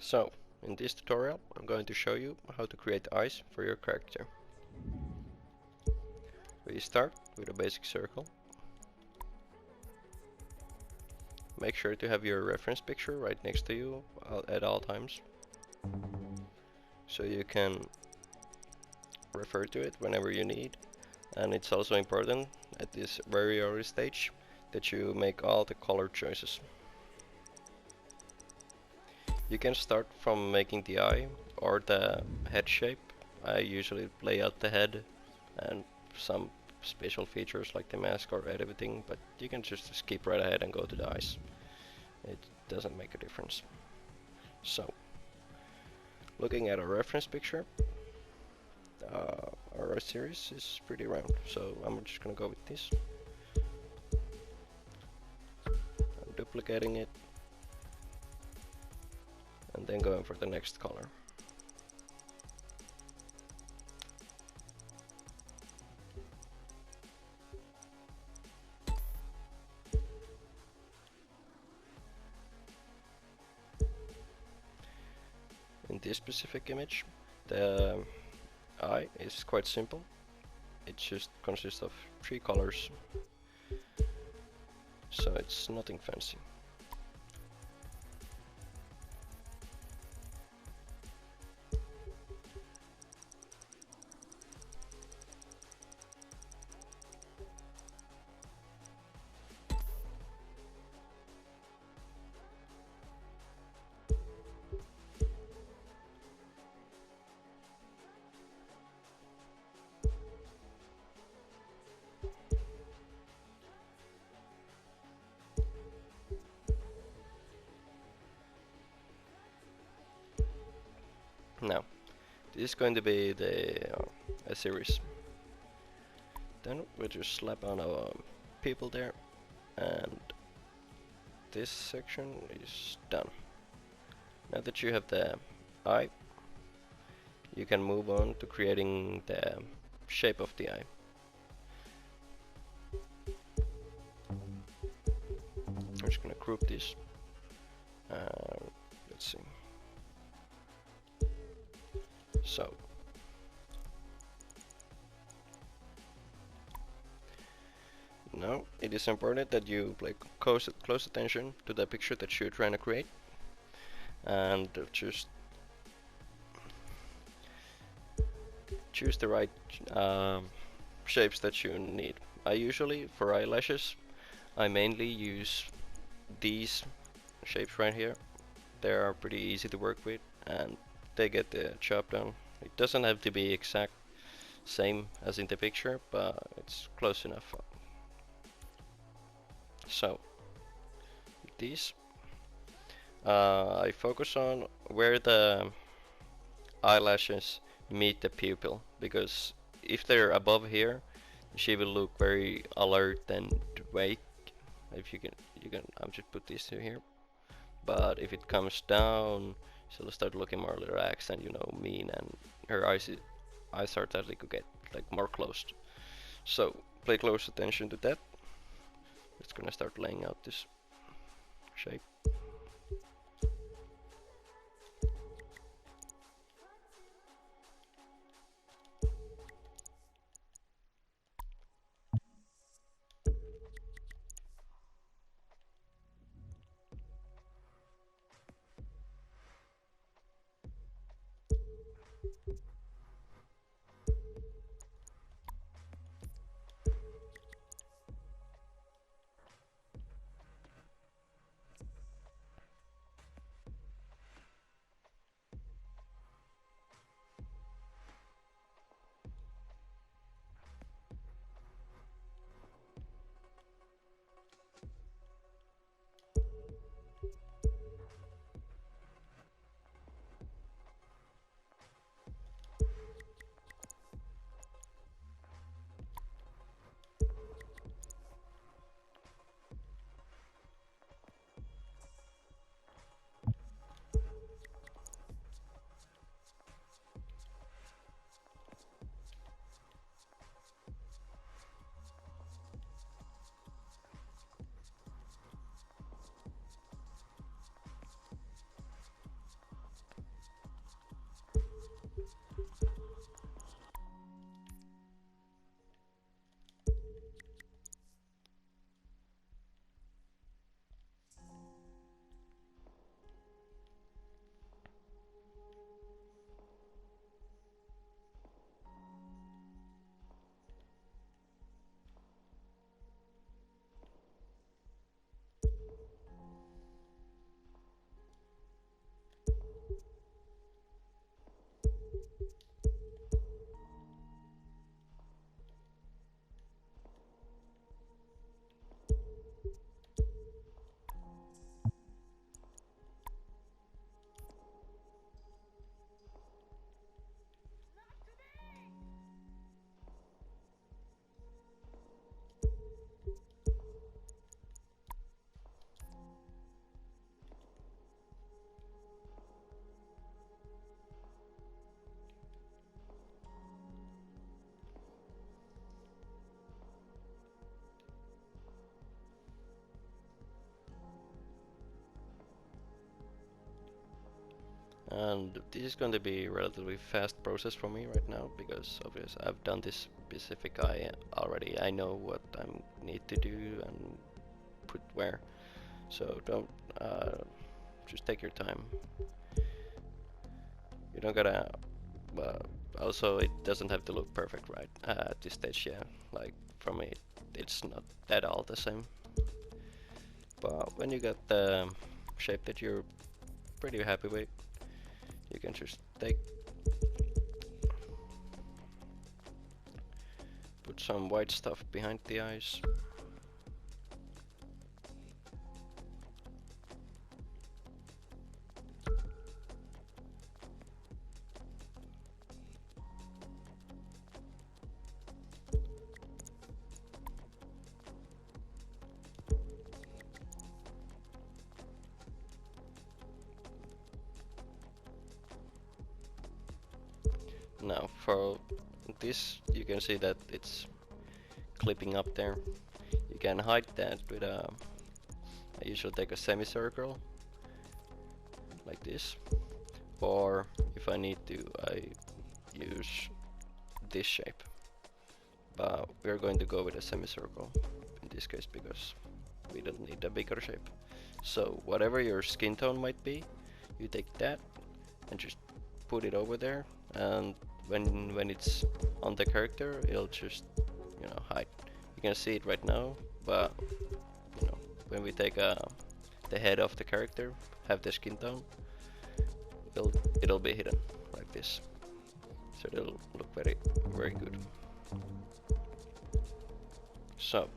So, in this tutorial, I'm going to show you how to create eyes for your character. We start with a basic circle. Make sure to have your reference picture right next to you at all times, so you can refer to it whenever you need. And it's also important at this very early stage that you make all the color choices. You can start from making the eye or the head shape. I usually lay out the head and some special features like the mask or editing, but you can just skip right ahead and go to the eyes. It doesn't make a difference. So, looking at our reference picture, our series is pretty round, so I'm just gonna go with this. I'm duplicating it and then going for the next color. In this specific image, the eye is quite simple. It just consists of 3 colors, so it's nothing fancy. Now, this is going to be the a series. Then we'll just slap on our people there, and this section is done. Now that you have the eye, you can move on to creating the shape of the eye. I'm just gonna group this. Let's see. So, now it is important that you pay close attention to the picture that you're trying to create, and just choose the right shapes that you need. I usually, for eyelashes, I mainly use these shapes right here. They are pretty easy to work with and they get the job done. It doesn't have to be exact same as in the picture, but it's close enough. So these I focus on where the eyelashes meet the pupil, because if they're above here, she will look very alert and vague. If you can I'm just put this here. But if it comes down, she'll start looking more relaxed and mean, and her eyes are starting to get like more closed. So pay close attention to that. It's gonna start laying out this shape. And this is going to be a relatively fast process for me right now because obviously I've done this specific eye already. I know what I need to do and put where. So don't just take your time. You don't gotta. Uh, Also, it doesn't have to look perfect right at this stage. Yeah, like for me, it's not at all the same. But when you got the shape that you're pretty happy with, you can just put some white stuff behind the eyes. Now for this, you can see that it's clipping up there. You can hide that with I usually take a semicircle like this, or if I need to, I use this shape. But we're going to go with a semicircle in this case because we don't need a bigger shape. So whatever your skin tone might be, you take that and just put it over there, and when it's on the character, it'll just hide. You can see it right now, but when we take the head of the character, have the skin tone, it'll be hidden like this. So it'll look very good. So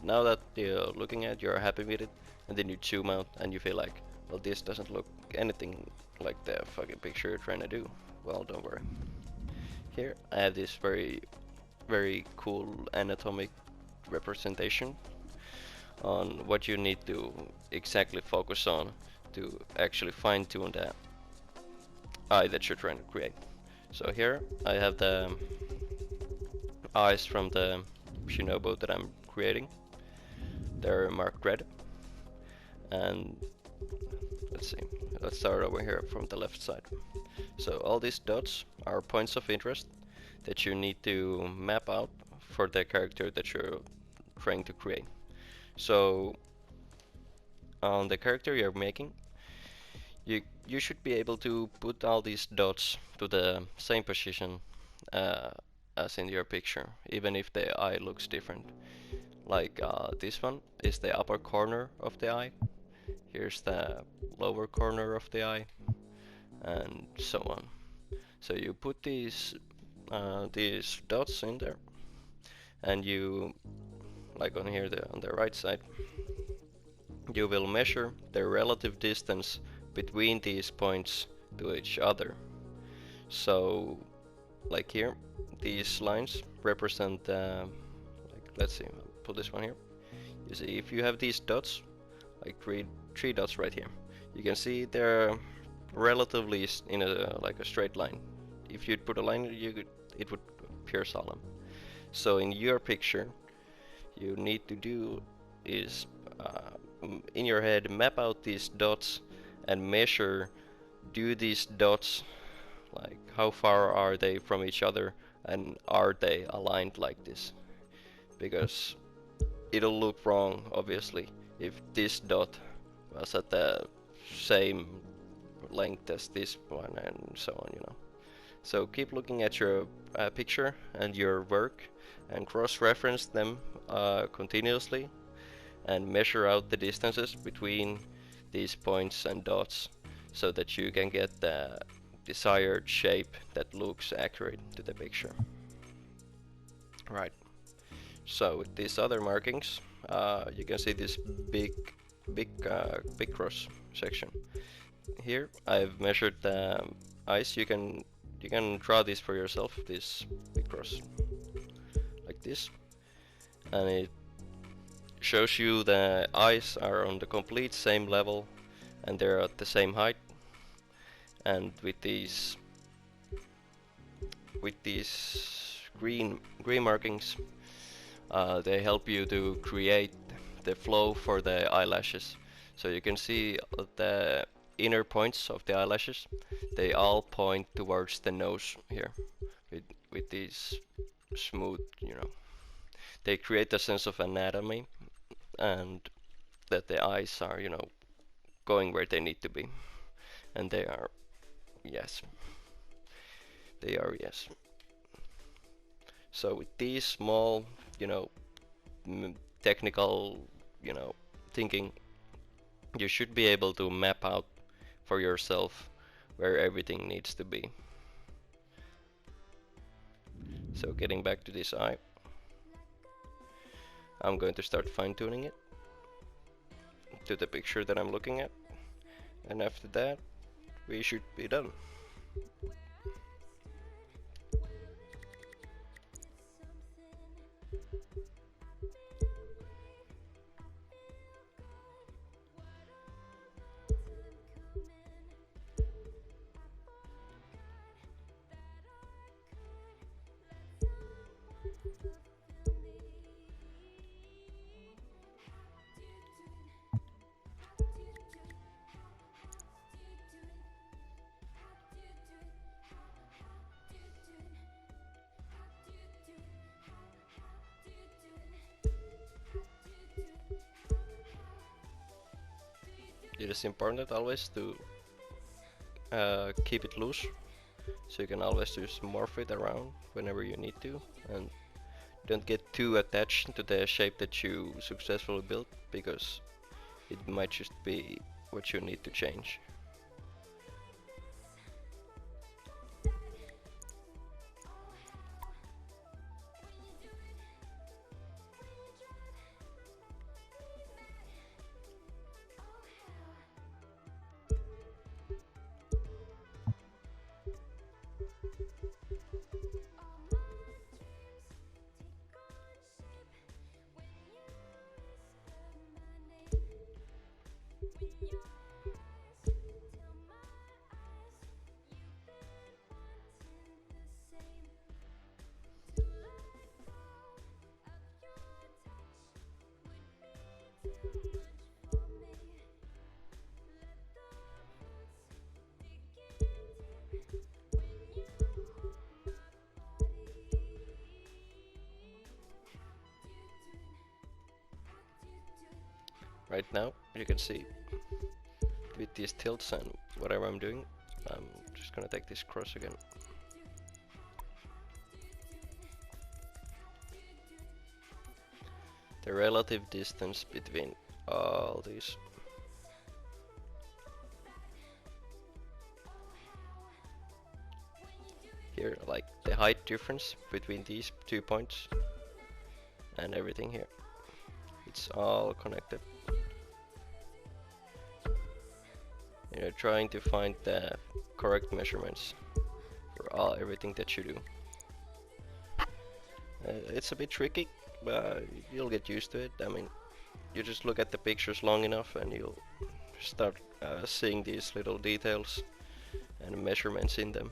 now that you're looking at, you're happy with it, and then you zoom out and you feel like, well, this doesn't look anything like the fucking picture you're trying to do. Well, don't worry. Here I have this very cool anatomic representation on what you need to exactly focus on to actually fine-tune the eye that you're trying to create. So here I have the eyes from the Shinobu that I'm creating. They're marked red, and let's see, let's start over here from the left side. So all these dots are points of interest that you need to map out for the character that you're trying to create. So on the character you're making, you should be able to put all these dots to the same position as in your picture, even if the eye looks different. Like this one is the upper corner of the eye, here's the lower corner of the eye, and so on. So you put these dots in there, and you, like on here, on the right side, you will measure the relative distance between these points to each other. So, like here, these lines represent, let's see, I'll put this one here. You see, if you have these dots, like three dots right here, you can see they're relatively in like a straight line. If you'd put a line, it would appear solemn. So in your picture, you need to do is in your head map out these dots and measure, do these dots, like how far are they from each other, and are they aligned like this? Because it'll look wrong obviously if this dot was at the same length as this one and so on. So keep looking at your picture and your work and cross-reference them continuously and measure out the distances between these points and dots so that you can get the desired shape that looks accurate to the picture. Right. So with these other markings, you can see this big cross section. Here I've measured the eyes. You can draw this for yourself, this big cross like this, and it shows you the eyes are on the complete same level and they're at the same height. And with these green markings, they help you to create the flow for the eyelashes. So you can see the inner points of the eyelashes, they all point towards the nose here with these smooth, they create a sense of anatomy and that the eyes are, going where they need to be. And they are, yes. They are, yes. So with these small, technical, thinking, you should be able to map out for yourself where everything needs to be. So getting back to this eye, I'm going to start fine-tuning it to the picture that I'm looking at, and after that we should be done. It is important always to keep it loose, so you can always just morph it around whenever you need to, and don't get too attached to the shape that you successfully built, because it might just be what you need to change. Right now, you can see with these tilts and whatever I'm doing, I'm just gonna take this cross again. The relative distance between all these. Here, like the height difference between these 2 points and everything here. It's all connected. You're trying to find the correct measurements for everything that you do. It's a bit tricky, but you'll get used to it. I mean, you just look at the pictures long enough and you'll start seeing these little details and measurements in them.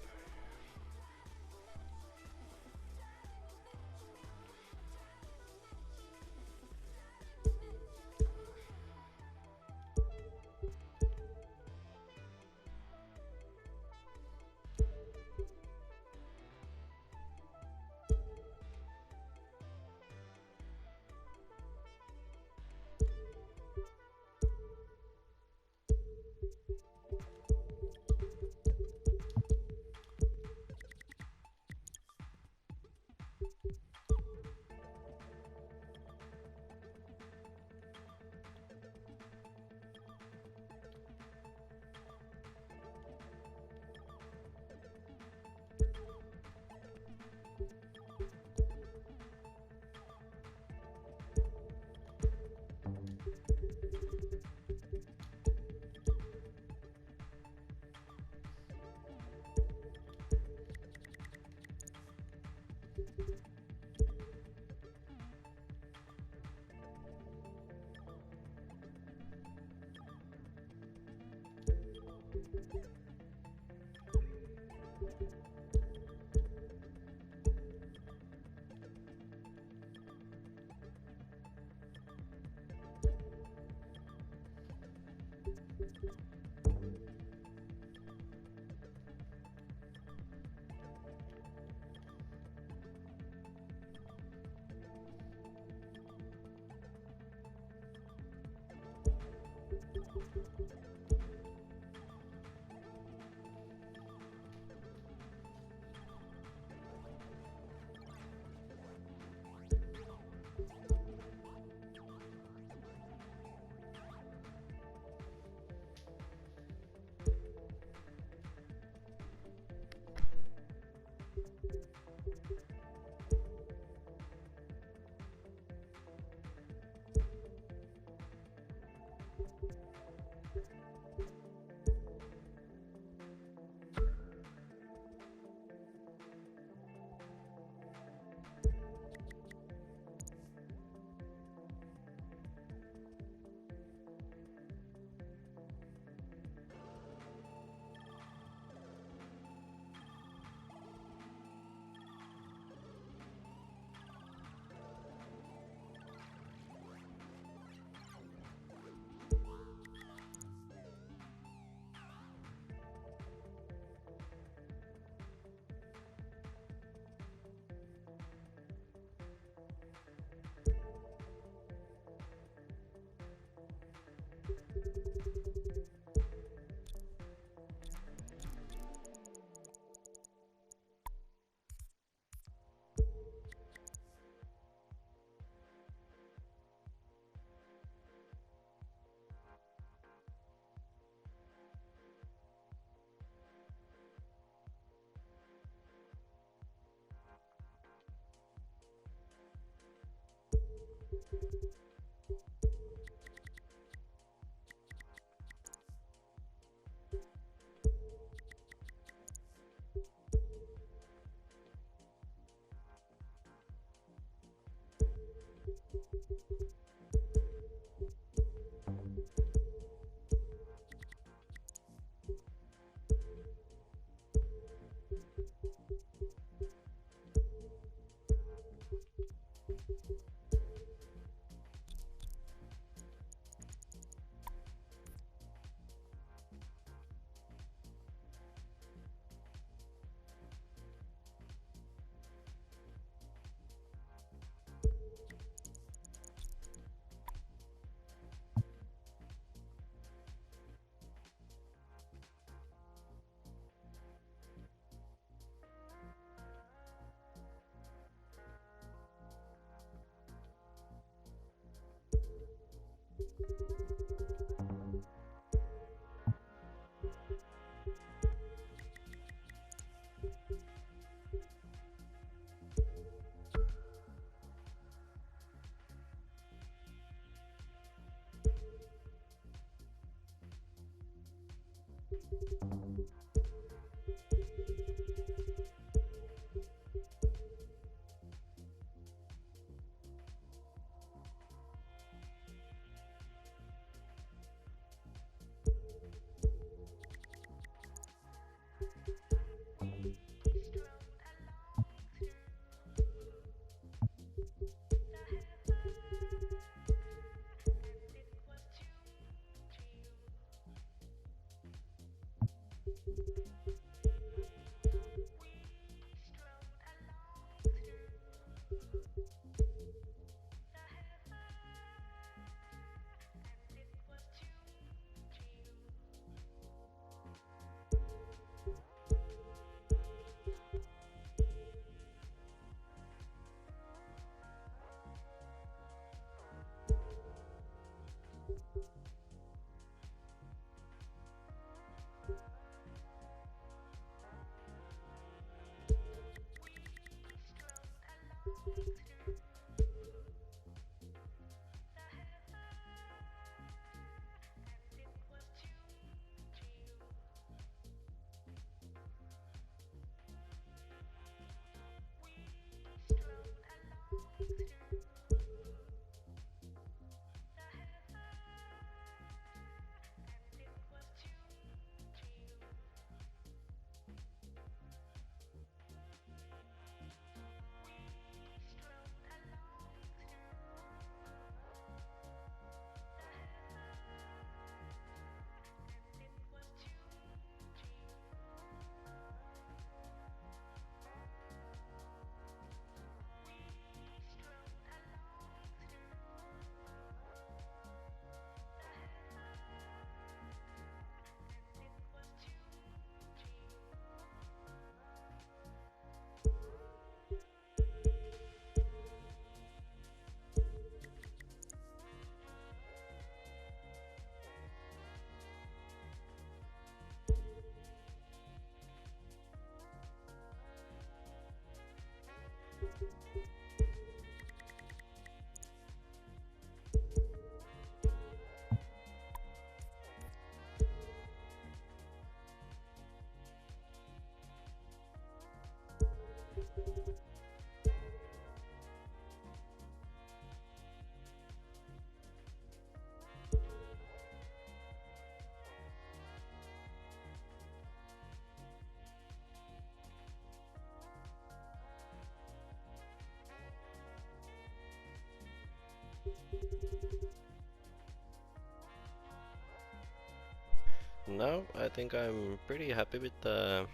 Now I think I'm pretty happy with the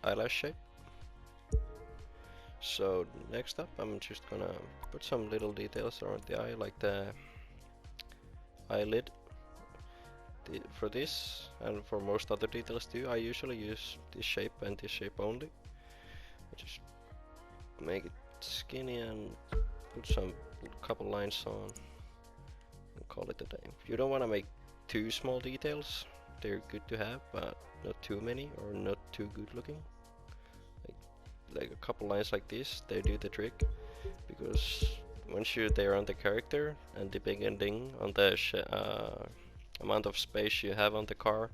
eyelash shape. So next up I'm just gonna put some little details around the eye, like the eyelid. for this and for most other details too, I usually use this shape and this shape only. I just make it skinny and put some couple lines on and call it a day. You don't want to make too small details. They're good to have, but not too many or not too good looking. Like a couple lines like this, they do the trick, because once you're there on the character and depending on the amount of space you have on the car,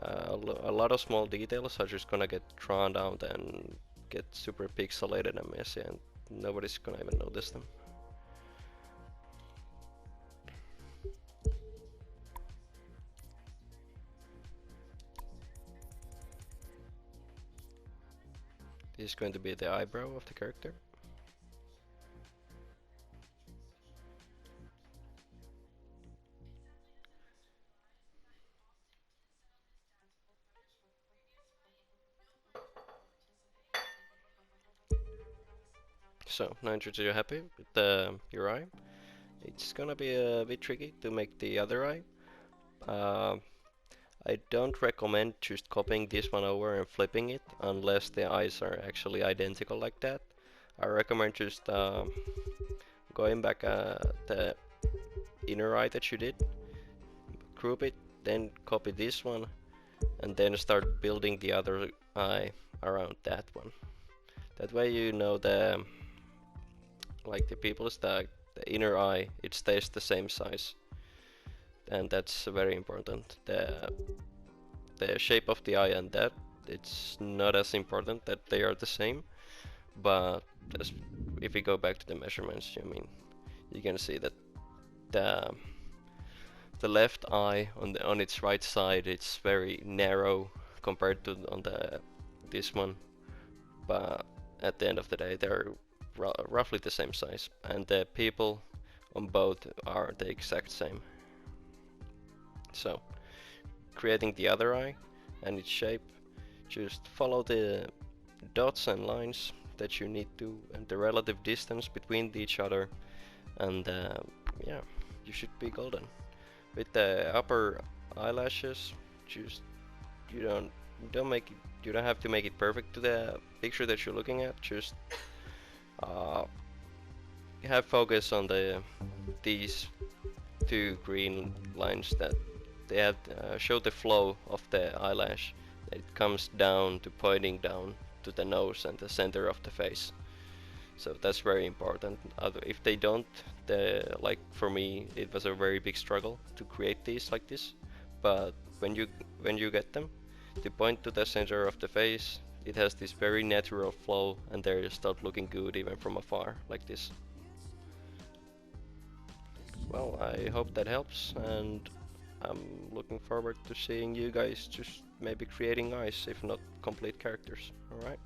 a lot of small details are just gonna get drawn out and get super pixelated and messy, and nobody's gonna even notice them. This is going to be the eyebrow of the character. So, now that you're happy with your eye, it's gonna be a bit tricky to make the other eye. Uh, I don't recommend just copying this one over and flipping it unless the eyes are actually identical like that. I recommend just going back the inner eye that you did, group it, then copy this one, and then start building the other eye around that one. That way you know the people's the inner eye, it stays the same size, and that's very important. The shape of the eye and that, it's not as important that they are the same, but as if we go back to the measurements, I mean, you can see that the the left eye on its right side, it's very narrow compared to on this one, but at the end of the day they're roughly the same size, and the people on both are the exact same. So, creating the other eye and its shape, just follow the dots and lines that you need to, and the relative distance between each other, and yeah, you should be golden. With the upper eyelashes, just you don't have to make it perfect to the picture that you're looking at. Just uh, have focus on these two green lines that they have show the flow of the eyelash. It comes down to pointing down to the nose and the center of the face. So that's very important. If they don't, like for me, it was a very big struggle to create these like this. But when you get them, to point to the center of the face, it has this very natural flow, and they start looking good even from afar, like this. Well, I hope that helps, and I'm looking forward to seeing you guys just maybe creating eyes, if not complete characters. Alright?